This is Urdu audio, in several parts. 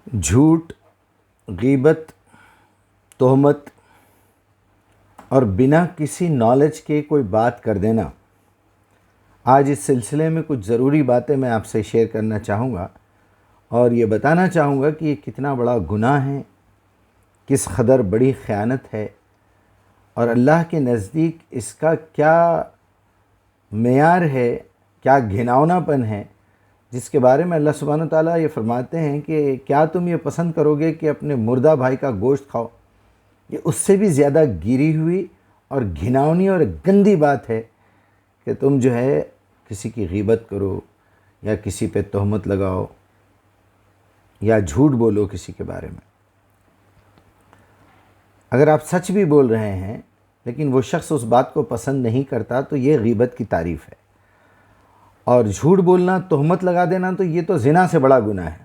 جھوٹ، غیبت، تہمت اور بنا کسی نالج کے کوئی بات کر دینا۔ آج اس سلسلے میں کچھ ضروری باتیں میں آپ سے شیئر کرنا چاہوں گا اور یہ بتانا چاہوں گا کہ یہ کتنا بڑا گناہ ہے، کس قدر بڑی خیانت ہے اور اللہ کے نزدیک اس کا کیا معیار ہے، کیا گھناؤنا پن ہے، جس کے بارے میں اللہ سبحانہ وتعالیٰ یہ فرماتے ہیں کہ کیا تم یہ پسند کرو گے کہ اپنے مردہ بھائی کا گوشت کھاؤ؟ یہ اس سے بھی زیادہ گری ہوئی اور گھناؤنی اور گندی بات ہے کہ تم جو ہے کسی کی غیبت کرو یا کسی پہ تہمت لگاؤ یا جھوٹ بولو کسی کے بارے میں۔ اگر آپ سچ بھی بول رہے ہیں لیکن وہ شخص اس بات کو پسند نہیں کرتا تو یہ غیبت کی تعریف ہے، اور جھوٹ بولنا، تہمت لگا دینا تو یہ تو زنا سے بڑا گناہ ہے۔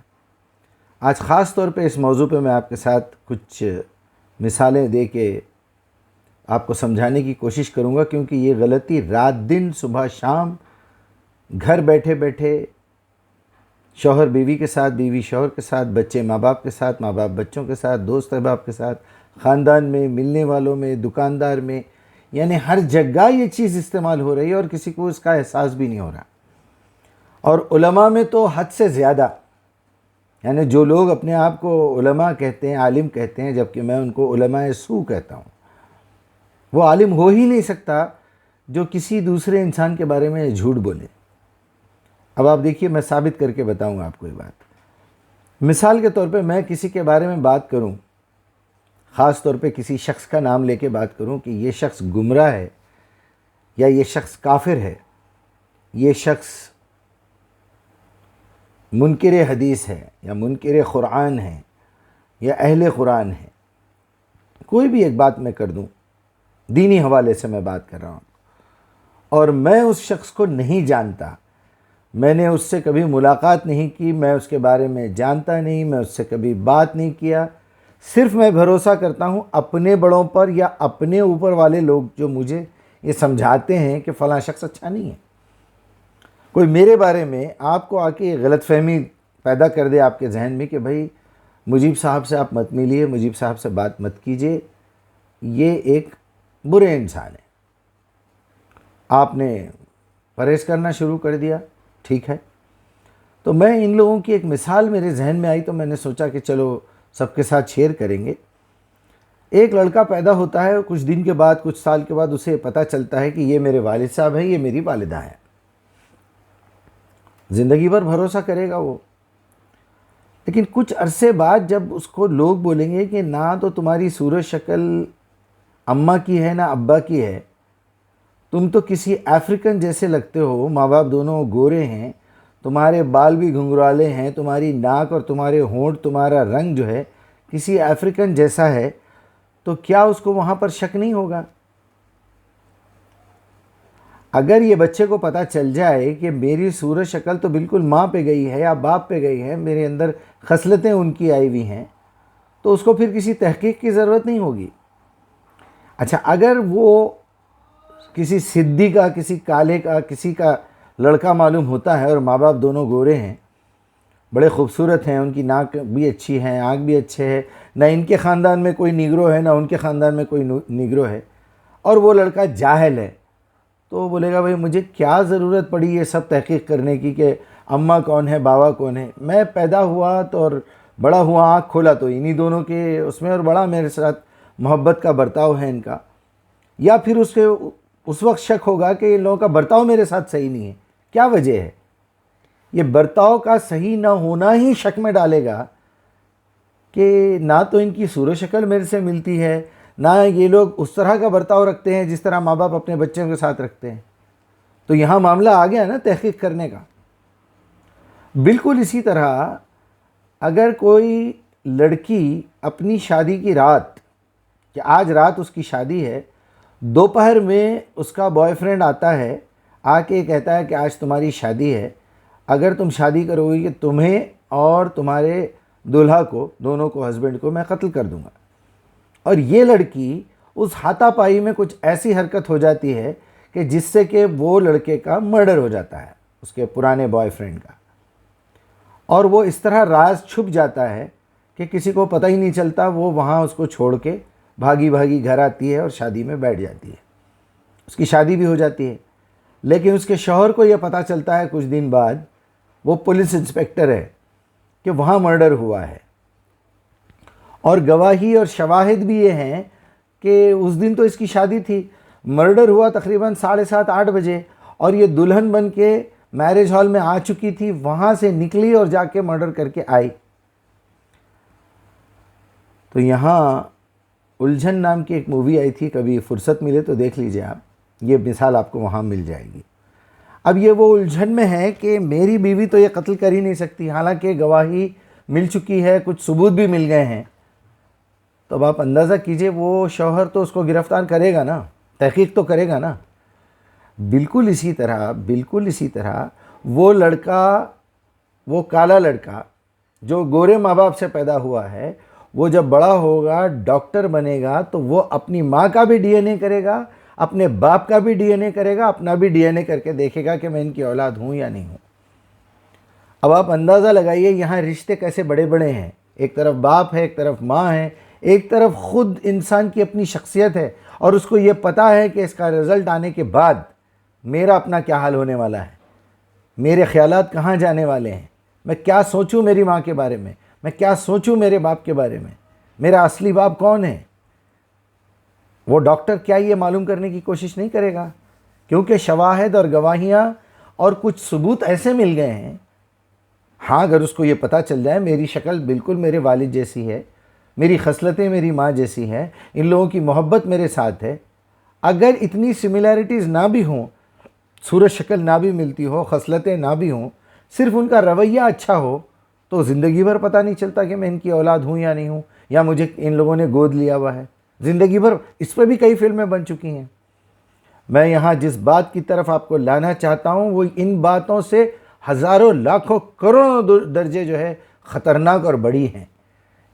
آج خاص طور پہ اس موضوع پہ میں آپ کے ساتھ کچھ مثالیں دے کے آپ کو سمجھانے کی کوشش کروں گا، کیونکہ یہ غلطی رات دن، صبح شام، گھر بیٹھے بیٹھے شوہر بیوی کے ساتھ، بیوی شوہر کے ساتھ، بچے ماں باپ کے ساتھ، ماں باپ بچوں کے ساتھ، دوست احباب کے ساتھ، خاندان میں، ملنے والوں میں، دکاندار میں، یعنی ہر جگہ یہ چیز استعمال ہو رہی ہے اور کسی کو اس کا احساس بھی نہیں ہو رہا۔ اور علماء میں تو حد سے زیادہ، یعنی جو لوگ اپنے آپ کو علماء کہتے ہیں، عالم کہتے ہیں، جبکہ میں ان کو علماء سو کہتا ہوں، وہ عالم ہو ہی نہیں سکتا جو کسی دوسرے انسان کے بارے میں جھوٹ بولے۔ اب آپ دیکھیے، میں ثابت کر کے بتاؤں گا آپ کو یہ بات۔ مثال کے طور پہ میں کسی کے بارے میں بات کروں، خاص طور پہ کسی شخص کا نام لے کے بات کروں کہ یہ شخص گمراہ ہے یا یہ شخص کافر ہے، یہ شخص منکر حدیث ہے یا منکر قرآن ہے یا اہل قرآن ہے، کوئی بھی ایک بات میں کر دوں، دینی حوالے سے میں بات کر رہا ہوں، اور میں اس شخص کو نہیں جانتا، میں نے اس سے کبھی ملاقات نہیں کی، میں اس کے بارے میں جانتا نہیں، میں اس سے کبھی بات نہیں کیا، صرف میں بھروسہ کرتا ہوں اپنے بڑوں پر یا اپنے اوپر والے لوگ جو مجھے یہ سمجھاتے ہیں کہ فلاں شخص اچھا نہیں ہے۔ کوئی میرے بارے میں آپ کو آ کے غلط فہمی پیدا کر دے آپ کے ذہن میں کہ بھائی مجیب صاحب سے آپ مت ملیے، مجیب صاحب سے بات مت کیجیے، یہ ایک برے انسان ہے، آپ نے پرہیز کرنا شروع کر دیا، ٹھیک ہے۔ تو میں ان لوگوں کی ایک مثال میرے ذہن میں آئی تو میں نے سوچا کہ چلو سب کے ساتھ شیئر کریں گے۔ ایک لڑکا پیدا ہوتا ہے، کچھ دن کے بعد، کچھ سال کے بعد اسے پتہ چلتا ہے کہ یہ میرے والد صاحب ہیں، یہ میری والدہ ہیں۔ زندگی بھر بھروسہ کرے گا وہ، لیکن کچھ عرصے بعد جب اس کو لوگ بولیں گے کہ نہ تو تمہاری صورت شکل اماں کی ہے نہ ابا کی ہے، تم تو کسی افریقن جیسے لگتے ہو، ماں باپ دونوں گورے ہیں، تمہارے بال بھی گھنگرالے ہیں، تمہاری ناک اور تمہارے ہونٹ، تمہارا رنگ جو ہے کسی افریقن جیسا ہے، تو کیا اس کو وہاں پر شک نہیں ہوگا؟ اگر یہ بچے کو پتہ چل جائے کہ میری صورت شکل تو بالکل ماں پہ گئی ہے یا باپ پہ گئی ہے، میرے اندر خصلتیں ان کی آئی ہوئی ہیں، تو اس کو پھر کسی تحقیق کی ضرورت نہیں ہوگی۔ اچھا، اگر وہ کسی سدھی کا، کسی کالے کا، کسی کا لڑکا معلوم ہوتا ہے اور ماں باپ دونوں گورے ہیں، بڑے خوبصورت ہیں، ان کی ناک بھی اچھی ہے، آنکھ بھی اچھے ہے، نہ ان کے خاندان میں کوئی نیگرو ہے نہ ان کے خاندان میں کوئی نیگرو ہے، اور وہ لڑکا جاہل ہے، تو وہ بولے گا بھائی مجھے کیا ضرورت پڑی یہ سب تحقیق کرنے کی کہ اماں کون ہے، بابا کون ہے؟ میں پیدا ہوا تو اور بڑا ہوا، آنکھ کھولا تو انہی دونوں کے اس میں، اور بڑا میرے ساتھ محبت کا برتاؤ ہے ان کا۔ یا پھر اس وقت شک ہوگا کہ ان لوگوں کا برتاؤ میرے ساتھ صحیح نہیں ہے، کیا وجہ ہے؟ یہ برتاؤ کا صحیح نہ ہونا ہی شک میں ڈالے گا کہ نہ تو ان کی صورت شکل میرے سے ملتی ہے، نہ یہ لوگ اس طرح کا برتاؤ رکھتے ہیں جس طرح ماں باپ اپنے بچوں کے ساتھ رکھتے ہیں۔ تو یہاں معاملہ آ گیا نا تحقیق کرنے کا۔ بالکل اسی طرح اگر کوئی لڑکی اپنی شادی کی رات، کہ آج رات اس کی شادی ہے، دوپہر میں اس کا بوائے فرینڈ آتا ہے، آ کے کہتا ہے کہ آج تمہاری شادی ہے، اگر تم شادی کرو گی کہ تمہیں اور تمہارے دولہا کو، دونوں کو، ہسبینڈ کو میں قتل کر دوں گا، اور یہ لڑکی اس ہاتھا پائی میں کچھ ایسی حرکت ہو جاتی ہے کہ جس سے کہ وہ لڑکے کا مرڈر ہو جاتا ہے، اس کے پرانے بوائے فرینڈ کا، اور وہ اس طرح راز چھپ جاتا ہے کہ کسی کو پتہ ہی نہیں چلتا، وہ وہاں اس کو چھوڑ کے بھاگی بھاگی گھر آتی ہے اور شادی میں بیٹھ جاتی ہے، اس کی شادی بھی ہو جاتی ہے۔ لیکن اس کے شوہر کو یہ پتہ چلتا ہے کچھ دن بعد، وہ پولیس انسپکٹر ہے، کہ وہاں مرڈر ہوا ہے، اور گواہی اور شواہد بھی یہ ہیں کہ اس دن تو اس کی شادی تھی، مرڈر ہوا تقریباً 7:30 8 بجے، اور یہ دلہن بن کے میرج ہال میں آ چکی تھی، وہاں سے نکلی اور جا کے مرڈر کر کے آئی۔ تو یہاں الجھن نام کی ایک مووی آئی تھی، کبھی فرصت ملے تو دیکھ لیجئے آپ، یہ مثال آپ کو وہاں مل جائے گی۔ اب یہ وہ الجھن میں ہے کہ میری بیوی تو یہ قتل کر ہی نہیں سکتی، حالانکہ گواہی مل چکی ہے، کچھ ثبوت بھی مل گئے ہیں۔ تو اب آپ اندازہ کیجئے وہ شوہر تو اس کو گرفتار کرے گا نا، تحقیق تو کرے گا نا۔ بالکل اسی طرح وہ لڑکا، وہ کالا لڑکا جو گورے ماں باپ سے پیدا ہوا ہے، وہ جب بڑا ہوگا، ڈاکٹر بنے گا، تو وہ اپنی ماں کا بھی ڈی این اے کرے گا، اپنے باپ کا بھی ڈی این اے کرے گا، اپنا بھی ڈی این اے کر کے دیکھے گا کہ میں ان کی اولاد ہوں یا نہیں ہوں۔ اب آپ اندازہ لگائیے یہاں رشتے کیسے بڑے بڑے ہیں، ایک طرف باپ ہے، ایک طرف ماں ہے، ایک طرف خود انسان کی اپنی شخصیت ہے، اور اس کو یہ پتہ ہے کہ اس کا رزلٹ آنے کے بعد میرا اپنا کیا حال ہونے والا ہے، میرے خیالات کہاں جانے والے ہیں، میں کیا سوچوں میری ماں کے بارے میں، میں کیا سوچوں میرے باپ کے بارے میں، میرا اصلی باپ کون ہے۔ وہ ڈاکٹر کیا یہ معلوم کرنے کی کوشش نہیں کرے گا، کیونکہ شواہد اور گواہیاں اور کچھ ثبوت ایسے مل گئے ہیں۔ ہاں، اگر اس کو یہ پتہ چل جائے میری شکل بالکل میرے والد جیسی ہے، میری خصلتیں میری ماں جیسی ہیں، ان لوگوں کی محبت میرے ساتھ ہے، اگر اتنی سملیرٹیز نہ بھی ہوں، صورت شکل نہ بھی ملتی ہو، خصلتیں نہ بھی ہوں، صرف ان کا رویہ اچھا ہو، تو زندگی بھر پتہ نہیں چلتا کہ میں ان کی اولاد ہوں یا نہیں ہوں، یا مجھے ان لوگوں نے گود لیا ہوا ہے۔ زندگی بھر اس پہ بھی کئی فلمیں بن چکی ہیں۔ میں یہاں جس بات کی طرف آپ کو لانا چاہتا ہوں وہ ان باتوں سے ہزاروں لاکھوں کروڑوں درجے جو ہے خطرناک اور بڑی ہیں۔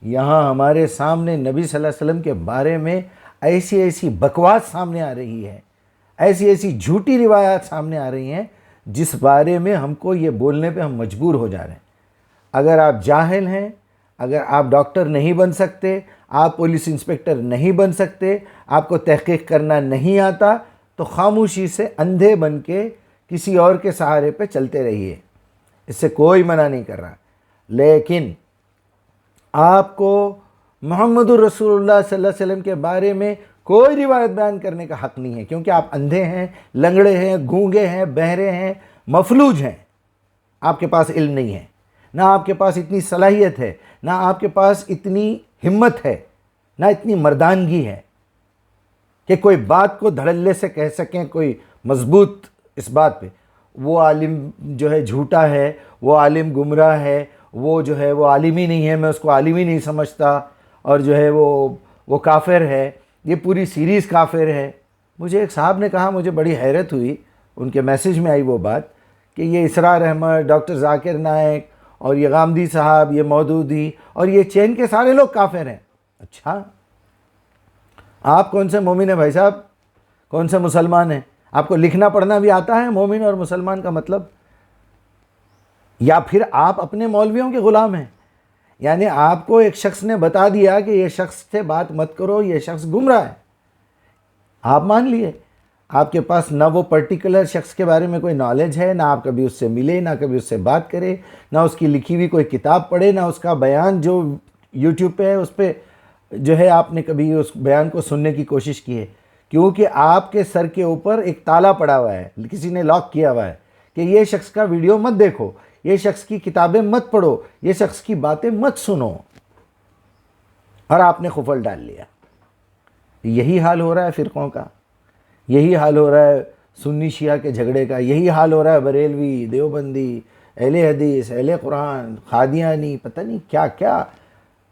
یہاں ہمارے سامنے نبی صلی اللہ علیہ وسلم کے بارے میں ایسی ایسی بکواس سامنے آ رہی ہے، ایسی ایسی جھوٹی روایات سامنے آ رہی ہیں، جس بارے میں ہم کو یہ بولنے پہ ہم مجبور ہو جا رہے ہیں۔ اگر آپ جاہل ہیں، اگر آپ ڈاکٹر نہیں بن سکتے، آپ پولیس انسپکٹر نہیں بن سکتے، آپ کو تحقیق کرنا نہیں آتا، تو خاموشی سے اندھے بن کے کسی اور کے سہارے پہ چلتے رہیے، اس سے کوئی منع نہیں کر رہا۔ لیکن آپ کو محمد الرسول اللہ صلی اللہ علیہ وسلم کے بارے میں کوئی روایت بیان کرنے کا حق نہیں ہے، کیونکہ آپ اندھے ہیں، لنگڑے ہیں، گونگے ہیں، بہرے ہیں، مفلوج ہیں۔ آپ کے پاس علم نہیں ہے، نہ آپ کے پاس اتنی صلاحیت ہے، نہ آپ کے پاس اتنی ہمت ہے، نہ اتنی مردانگی ہے کہ کوئی بات کو دھڑلے سے کہہ سکیں، کوئی مضبوط اس بات پہ۔ وہ عالم جو ہے جھوٹا ہے، وہ عالم گمراہ ہے، وہ جو ہے وہ عالم ہی نہیں ہے، میں اس کو عالم ہی نہیں سمجھتا، اور جو ہے وہ کافر ہے، یہ پوری سیریز کافر ہے۔ مجھے ایک صاحب نے کہا، مجھے بڑی حیرت ہوئی، ان کے میسیج میں آئی وہ بات کہ یہ اسرار احمد، ڈاکٹر ذاکر نائک، اور یہ غامدی صاحب، یہ مودودی اور یہ چین کے سارے لوگ کافر ہیں۔ اچھا، آپ کون سے مومن ہیں بھائی صاحب؟ کون سے مسلمان ہیں؟ آپ کو لکھنا پڑھنا بھی آتا ہے مومن اور مسلمان کا مطلب؟ یا پھر آپ اپنے مولویوں کے غلام ہیں؟ یعنی آپ کو ایک شخص نے بتا دیا کہ یہ شخص سے بات مت کرو، یہ شخص گمراہ ہے، آپ مان لیے۔ آپ کے پاس نہ وہ پرٹیکولر شخص کے بارے میں کوئی نالج ہے، نہ آپ کبھی اس سے ملے، نہ کبھی اس سے بات کرے، نہ اس کی لکھی ہوئی کوئی کتاب پڑھے، نہ اس کا بیان جو یوٹیوب پہ ہے اس پہ جو ہے آپ نے کبھی اس بیان کو سننے کی کوشش کی ہے، کیونکہ آپ کے سر کے اوپر ایک تالا پڑا ہوا ہے، کسی نے لاک کیا ہوا ہے کہ یہ شخص کا ویڈیو مت دیکھو، یہ شخص کی کتابیں مت پڑھو، یہ شخص کی باتیں مت سنو، اور آپ نے قفل ڈال لیا۔ یہی حال ہو رہا ہے فرقوں کا، یہی حال ہو رہا ہے سنی شیعہ کے جھگڑے کا، یہی حال ہو رہا ہے بریلوی، دیوبندی، اہل حدیث، اہل قرآن، قادیانی، پتہ نہیں کیا کیا۔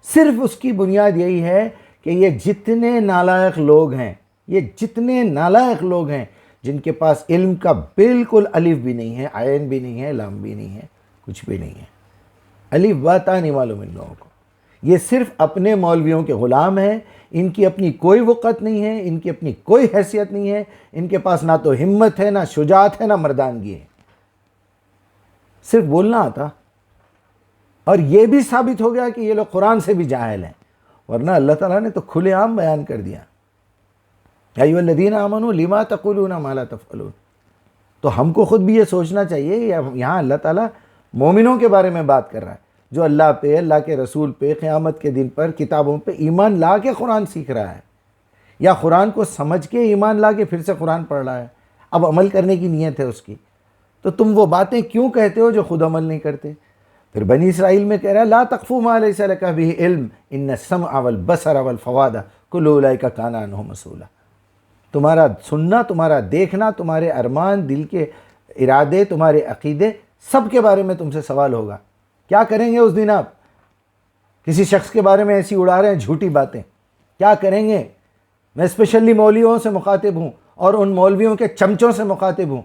صرف اس کی بنیاد یہی ہے کہ یہ جتنے نالائق لوگ ہیں، یہ جتنے نالائق لوگ ہیں جن کے پاس علم کا بالکل الف بھی نہیں ہے، عین بھی نہیں ہے، لام بھی نہیں ہے، کچھ بھی نہیں ہے، الف باتا نہیں معلوم ان لوگوں کو، یہ صرف اپنے مولویوں کے غلام ہیں، ان کی اپنی کوئی وقت نہیں ہے، ان کی اپنی کوئی حیثیت نہیں ہے، ان کے پاس نہ تو ہمت ہے، نہ شجاعت ہے، نہ مردانگی ہے، صرف بولنا آتا۔ اور یہ بھی ثابت ہو گیا کہ یہ لوگ قرآن سے بھی جاہل ہیں، ورنہ اللہ تعالیٰ نے تو کھلے عام بیان کر دیا، یا ایھا الذین آمنوا لما تقولون ما لا تفعلون۔ تو ہم کو خود بھی یہ سوچنا چاہیے، یہاں اللہ تعالیٰ مومنوں کے بارے میں بات کر رہا ہے، جو اللہ پہ، اللہ کے رسول پہ، قیامت کے دن پر، کتابوں پہ ایمان لا کے قرآن سیکھ رہا ہے، یا قرآن کو سمجھ کے ایمان لا کے پھر سے قرآن پڑھ رہا ہے، اب عمل کرنے کی نیت ہے اس کی۔ تو تم وہ باتیں کیوں کہتے ہو جو خود عمل نہیں کرتے؟ پھر بنی اسرائیل میں کہہ رہا ہے لا تقف ما لیس لک بہ علم ان السمع والبصر والفؤاد کل اولئک کان عنہ مسئولا۔ تمہارا سننا، تمہارا دیکھنا، تمہارے ارمان، دل کے ارادے، تمہارے عقیدے، سب کے بارے میں تم سے سوال ہوگا۔ کیا کریں گے اس دن آپ؟ کسی شخص کے بارے میں ایسی اڑا رہے ہیں جھوٹی باتیں، کیا کریں گے؟ میں اسپیشلی مولویوں سے مخاطب ہوں اور ان مولویوں کے چمچوں سے مخاطب ہوں۔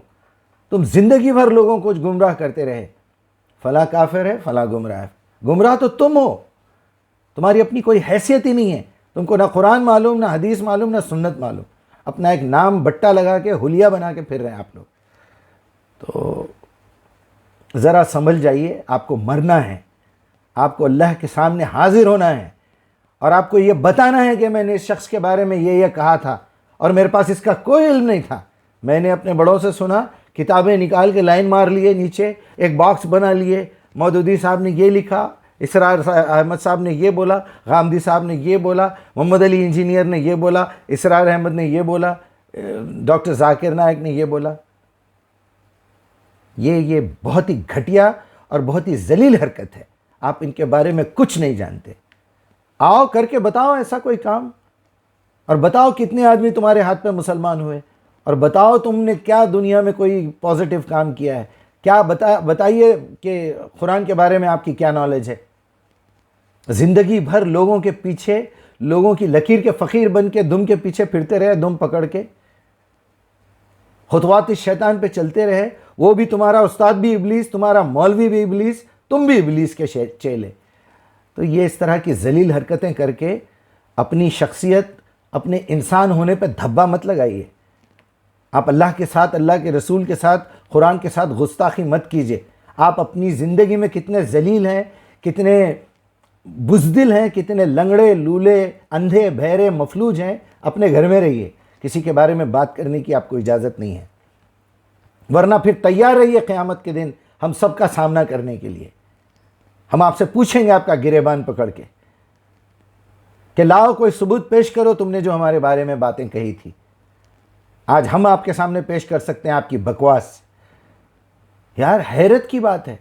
تم زندگی بھر لوگوں کو گمراہ کرتے رہے، فلاں کافر ہے، فلاں گمراہ ہے۔ گمراہ تو تم ہو، تمہاری اپنی کوئی حیثیت ہی نہیں ہے، تم کو نہ قرآن معلوم، نہ حدیث معلوم، نہ سنت معلوم، اپنا ایک نام بٹا لگا کے حلیہ بنا کے پھر رہے ہیں آپ لوگ۔ تو ذرا سنبھل جائیے، آپ کو مرنا ہے، آپ کو اللہ کے سامنے حاضر ہونا ہے، اور آپ کو یہ بتانا ہے کہ میں نے اس شخص کے بارے میں یہ کہا تھا اور میرے پاس اس کا کوئی علم نہیں تھا، میں نے اپنے بڑوں سے سنا، کتابیں نکال کے لائن مار لیے، نیچے ایک باکس بنا لیے، مودودی صاحب نے یہ لکھا، اسرار احمد صاحب نے یہ بولا، غامدی صاحب نے یہ بولا، محمد علی انجینئر نے یہ بولا، اسرار احمد نے یہ بولا، ڈاکٹر ذاکر نائک نے یہ بولا۔ یہ بہت ہی گھٹیا اور بہت ہی ذلیل حرکت ہے، آپ ان کے بارے میں کچھ نہیں جانتے۔ آؤ کر کے بتاؤ ایسا کوئی کام، اور بتاؤ کتنے آدمی تمہارے ہاتھ پہ مسلمان ہوئے، اور بتاؤ تم نے کیا دنیا میں کوئی پازیٹیو کام کیا ہے، کیا بتائیے کہ قرآن کے بارے میں آپ کی کیا نالج ہے۔ زندگی بھر لوگوں کے پیچھے، لوگوں کی لکیر کے فقیر بن کے دم کے پیچھے پھرتے رہے، دم پکڑ کے خطوات الشیطان پہ چلتے رہے، وہ بھی تمہارا استاد بھی ابلیس، تمہارا مولوی بھی ابلیس، تم بھی ابلیس کے چیلے۔ تو یہ اس طرح کی ذلیل حرکتیں کر کے اپنی شخصیت، اپنے انسان ہونے پہ دھبا مت لگائیے۔ آپ اللہ کے ساتھ، اللہ کے رسول کے ساتھ، قرآن کے ساتھ گستاخی مت کیجیے۔ آپ اپنی زندگی میں کتنے ذلیل ہیں، کتنے بزدل ہیں، کتنے لنگڑے، لولے، اندھے، بہرے، مفلوج ہیں، اپنے گھر میں رہیے، کسی کے بارے میں بات کرنے کی آپ کو اجازت نہیں ہے، ورنہ پھر تیار رہیے قیامت کے دن ہم سب کا سامنا کرنے کے لیے۔ ہم آپ سے پوچھیں گے آپ کا گریبان پکڑ کے کہ لاؤ کوئی ثبوت پیش کرو، تم نے جو ہمارے بارے میں باتیں کہی تھی۔ آج ہم آپ کے سامنے پیش کر سکتے ہیں آپ کی بکواس۔ یار حیرت کی بات ہے،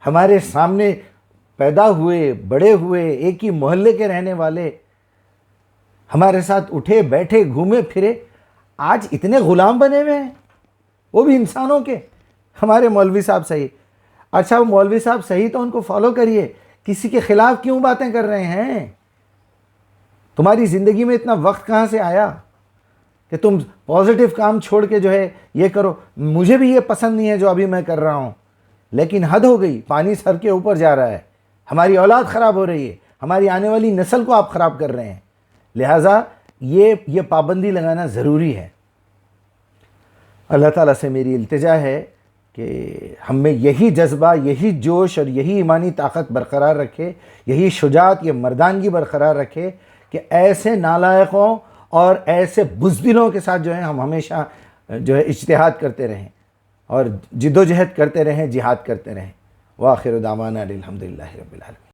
ہمارے سامنے پیدا ہوئے، بڑے ہوئے، ایک ہی محلے کے رہنے والے، ہمارے ساتھ اٹھے بیٹھے گھومے پھرے، آج اتنے غلام بنے ہوئے ہیں، وہ بھی انسانوں کے۔ ہمارے مولوی صاحب صحیح، اچھا وہ مولوی صاحب صحیح تو ان کو فالو کریے، کسی کے خلاف کیوں باتیں کر رہے ہیں؟ تمہاری زندگی میں اتنا وقت کہاں سے آیا کہ تم پازیٹیو کام چھوڑ کے جو ہے یہ کرو؟ مجھے بھی یہ پسند نہیں ہے جو ابھی میں کر رہا ہوں، لیکن حد ہو گئی، پانی سر کے اوپر جا رہا ہے، ہماری اولاد خراب ہو رہی ہے، ہماری آنے والی نسل کو آپ خراب کر رہے ہیں، لہٰذا یہ پابندی لگانا ضروری ہے۔ اللہ تعالیٰ سے میری التجا ہے کہ ہم میں یہی جذبہ، یہی جوش اور یہی ایمانی طاقت برقرار رکھے، یہی شجاعت، یہ مردانگی برقرار رکھے کہ ایسے نالائقوں اور ایسے بزدلوں کے ساتھ جو ہے ہم ہمیشہ جو ہے اجتہاد کرتے رہیں اور جد و جہد کرتے رہیں، جہاد کرتے رہیں۔ وآخر دعوانا الحمدللہ رب العالمین۔